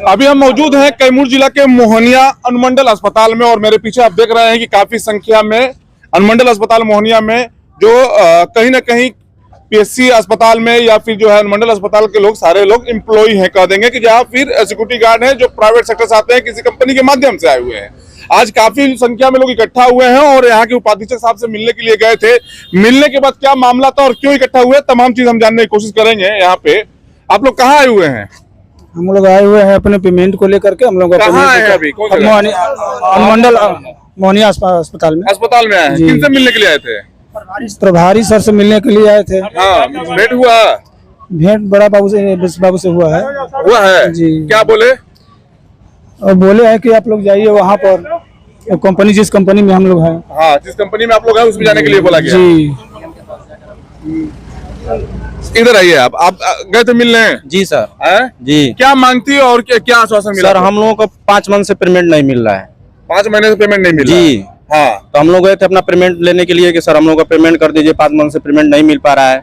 अभी हम मौजूद हैं कैमूर जिला के मोहनिया अनुमंडल अस्पताल में और मेरे पीछे आप देख रहे हैं कि काफी संख्या में अनुमंडल अस्पताल मोहनिया में जो कहीं ना कहीं पीएससी अस्पताल में या फिर जो है अनुमंडल अस्पताल के लोग सारे लोग एम्प्लॉय हैं, कह देंगे कि जहाँ फिर सिक्योरिटी गार्ड हैं जो प्राइवेट सेक्टर से आते हैं, किसी कंपनी के माध्यम से आए हुए हैं। आज काफी संख्या में लोग इकट्ठा हुए हैं और यहाँ के उपाधीक्षक साहब से मिलने के लिए गए थे। मिलने के बाद क्या मामला था और क्यों इकट्ठा हुए, तमाम चीज हम जानने की कोशिश करेंगे। यहाँ पे आप लोग कहाँ आए हुए हैं? हम लोग आए हुए हैं अपने पेमेंट को लेकर के। हम लोग कहाँ आए हैं अभी? अनुमंडल मोहनिया अस्पताल में आए हैं। किनसे मिलने के लिए आए थे? प्रभारी सर से मिलने के लिए आए थे। हाँ, भेंट हुआ? भेंट बड़ा बाबू से हुआ है जी। क्या बोले? और बोले हैं कि आप लोग जाइए वहाँ पर कंपनी, जिस कंपनी में हम लोग हैं। हाँ, जिस कंपनी में आप लोग हैं उसमें जाने के लिए बोला गया जी। इधर आइए। आप गए थे मिलने? जी सर। है? जी। क्या मांगती है और क्या आश्वासन मिला? सर हम लोगों को 5 मंथ से पेमेंट नहीं मिल रहा है। 5 महीने से पेमेंट नहीं मिला? जी हाँ। तो हम लोग गए थे अपना पेमेंट लेने के लिए कि सर हम लोग का पेमेंट कर दीजिए, 5 मंथ से पेमेंट नहीं मिल पा रहा है।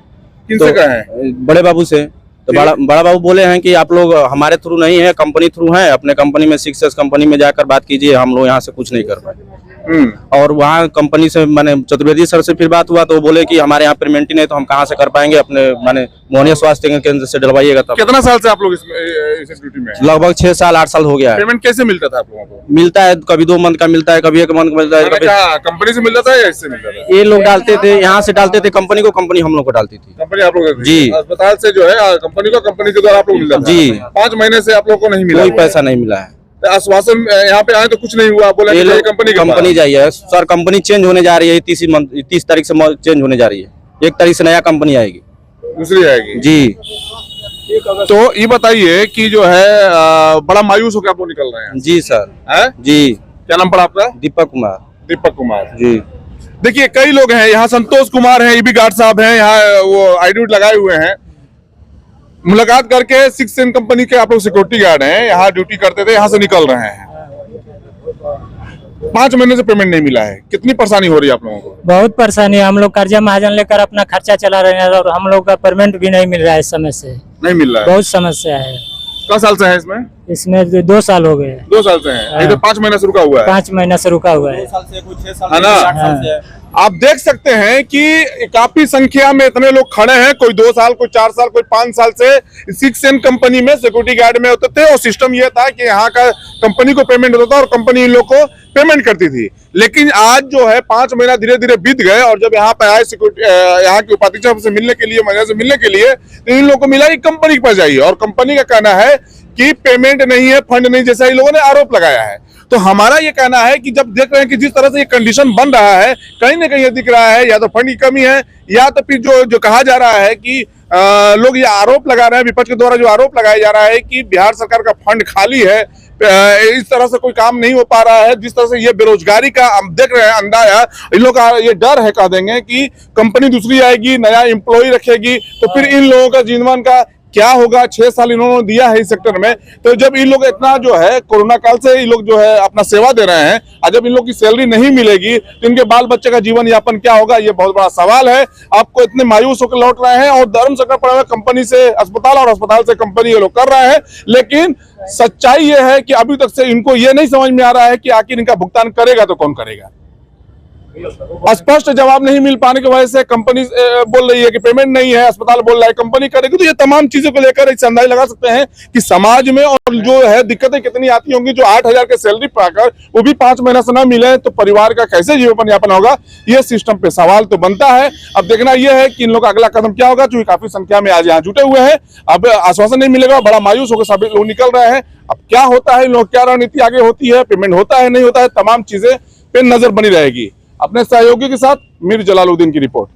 किनसे कहे? बड़े बाबू से। तो बड़ा बाबू बोले हैं कि आप लोग हमारे थ्रू नहीं है, कंपनी थ्रू है, अपने कंपनी में 6S कंपनी में जाकर बात कीजिए, हम लोग यहाँ से कुछ नहीं कर पाए। और वहाँ कंपनी से मैंने चतुर्वेदी सर से फिर बात हुआ तो वो बोले कि हमारे यहाँ पेमेंट ही नहीं, तो हम कहाँ से कर पाएंगे, अपने माने मोहनिया स्वास्थ्य केंद्र से डलवाइएगा। तब कितना साल से आप लोग इस ड्यूटी में? लगभग 6 साल 8 साल हो गया है। पेमेंट कैसे मिलता था आप लोगों को? मिलता है कभी 2 मंथ का मिलता है, कभी 1 मंथ का मिलता है। कंपनी से मिलता था या इससे मिलता था? ये लोग डालते थे, यहाँ से डालते थे कंपनी को, कंपनी हम लोग को डालती थी। कंपनी आप लोग? जी। अस्पताल से जो है कंपनी को, कंपनी के द्वारा आप लोग मिलता था? जी। 5 महीने से आप लोग को नहीं मिला? कोई पैसा नहीं मिला है। आश्वासन यहाँ पे आए तो कुछ नहीं हुआ, बोले कंपनी जाइए सर, कंपनी चेंज होने जा रही है 30 तारीख से चेंज होने जा रही है। 1 तारीख से नया कंपनी आएगी, दूसरी आएगी। जी। तो ये बताइए कि जो है बड़ा मायूस होकर आप लोग निकल रहे हैं? जी सर। है? जी। क्या नाम पड़ा आपका? दीपक कुमार। दीपक कुमार जी। देखिए कई लोग हैं यहाँ, संतोष कुमार हैं, ईबी गार्ड साहब हैं यहाँ, वो आईडी लगाए हुए हैं। मुलाकात करके 6S कंपनी के आप लोग सिक्योरिटी गार्ड हैं, यहाँ ड्यूटी करते थे, यहाँ से निकल रहे हैं। 5 महीने से पेमेंट नहीं मिला है। कितनी परेशानी हो रही है आप लोगों को? बहुत परेशानी है। हम लोग कर्जा महाजन लेकर अपना खर्चा चला रहे हैं और हम लोग का पेमेंट भी नहीं मिल रहा है इस समय से। नहीं मिल रहा है? बहुत समस्या है। कितना साल से है इसमें? इसमें 2 साल हो गए। 2 साल से है? इधर 5 महीने से रुका हुआ है? 5 महीने से रुका हुआ है। है ना? आप देख सकते हैं कि काफी संख्या में इतने लोग खड़े हैं, कोई 2 साल, कोई 4 साल, कोई 5 साल से 6S कंपनी में सिक्योरिटी गार्ड में होते थे और सिस्टम ये था कि यहाँ का कंपनी को पेमेंट होता था और कंपनी इन लोग को पेमेंट करती थी। लेकिन आज जो है 5 महीना धीरे धीरे बीत गए और जब यहाँ पे आए यहाँ के उपाधीक्षक से मिलने के लिए, महिला से मिलने के लिए, तो इन लोगों को मिला कि कंपनी के पास जाइए और कंपनी का कहना है कि पेमेंट नहीं है, फंड नहीं, जैसा इन लोगों ने आरोप लगाया है। तो हमारा ये कहना है कि जब देख रहे हैं कि जिस तरह से ये कंडीशन बन रहा है, कहीं ना कहीं ये दिख रहा है या तो फंड की कमी है या तो फिर जो कहा जा रहा है कि लोग ये आरोप लगा रहे हैं, विपक्ष के द्वारा जो आरोप लगाया जा रहा है कि बिहार सरकार का फंड खाली है, इस तरह से कोई काम नहीं हो पा रहा है। जिस तरह से ये बेरोजगारी का हम देख रहे हैं अंदाजा, इन लोग का ये डर है, कह देंगे कि कंपनी दूसरी आएगी, नया एम्प्लॉय रखेगी, तो फिर इन लोगों का जीवन का क्या होगा। 6 साल इन्होंने दिया है इस सेक्टर में, तो जब इन लोग इतना जो है कोरोना काल से इन लोग जो है अपना सेवा दे रहे हैं और जब इन लोग की सैलरी नहीं मिलेगी तो इनके बाल बच्चे का जीवन यापन क्या होगा, ये बहुत बड़ा सवाल है। आपको इतने मायूस होकर लौट रहे हैं और धर्म संकट पड़ा हुआ कंपनी से अस्पताल और अस्पताल से कंपनी ये लोग कर रहे हैं। लेकिन सच्चाई ये है कि अभी तक से इनको ये नहीं समझ में आ रहा है कि आखिर इनका भुगतान करेगा तो कौन करेगा। स्पष्ट जवाब नहीं मिल पाने की वजह से कंपनी बोल रही है कि पेमेंट नहीं है, अस्पताल बोल रहा है कंपनी करेगी। तो ये तमाम चीजों को लेकर एक अंदाजा लगा सकते हैं कि समाज में और जो है दिक्कतें कितनी आती होंगी। जो 8,000 के सैलरी पाकर वो भी 5 महीना से न मिले तो परिवार का कैसे जीवन यापन होगा, ये सिस्टम पे सवाल तो बनता है। अब देखना यह है कि इन लोग का अगला कदम क्या होगा, जो काफी संख्या में आज यहाँ जुटे हुए हैं। अब आश्वासन नहीं मिलेगा, बड़ा मायूस होकर सभी लोग निकल रहे हैं। अब क्या होता है, इन लोग क्या रणनीति आगे होती है, पेमेंट होता है नहीं होता है, तमाम चीजें पे नजर बनी रहेगी। अपने सहयोगी के साथ मीर जलालुद्दीन की रिपोर्ट।